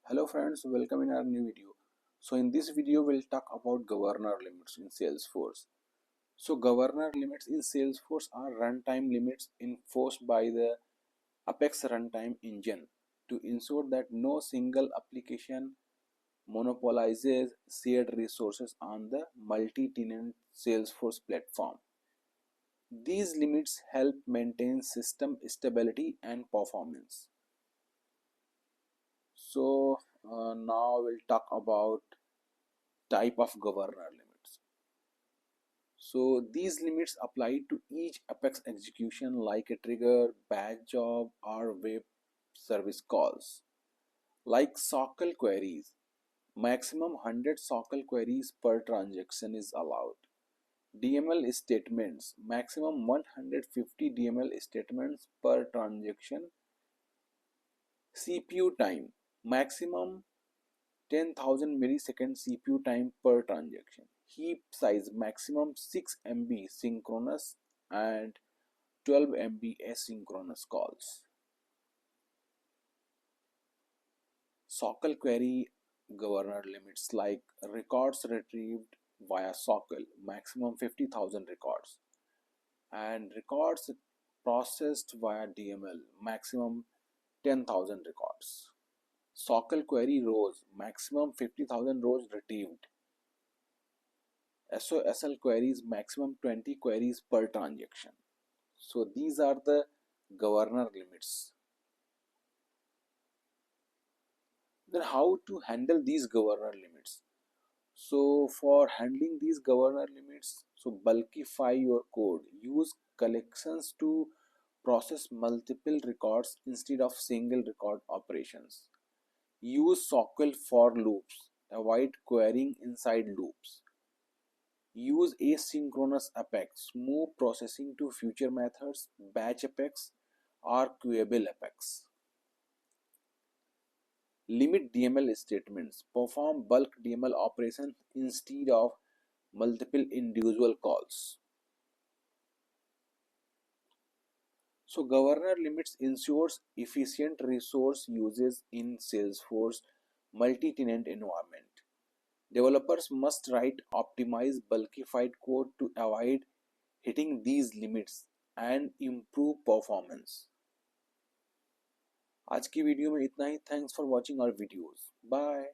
Hello friends, welcome in our new video. So in this video we'll talk about governor limits in Salesforce. So governor limits in Salesforce are runtime limits enforced by the Apex runtime engine to ensure that no single application monopolizes shared resources on the multi-tenant Salesforce platform. These limits help maintain system stability and performance. So now we'll talk about type of governor limits. So these limits apply to each Apex execution like a trigger, batch job, or web service calls. Like SOCL queries, maximum 100 SOCL queries per transaction is allowed. DML statements, maximum 150 DML statements per transaction. CPU time, maximum 10,000 millisecond CPU time per transaction. Heap size maximum 6 MB synchronous and 12 MB asynchronous calls. SOCL query governor limits like records retrieved via SOCL maximum 50,000 records and records processed via DML maximum 10,000 records. SOCL query rows maximum 50,000 rows retrieved. SOSL queries maximum 20 queries per transaction. So these are the governor limits. Then how to handle these governor limits? So for handling these governor limits, so bulkify your code. Use collections to process multiple records instead of single record operations. Use SOCL for loops. Avoid querying inside loops. Use asynchronous Apex, move processing to future methods, batch Apex or queuable Apex. Limit DML statements, perform bulk DML operations instead of multiple individual calls. So governor limits ensures efficient resource uses in Salesforce multi-tenant environment. Developers must write optimized bulkified code to avoid hitting these limits and improve performance. आज की video में इतना ही. Thanks for watching our videos. Bye.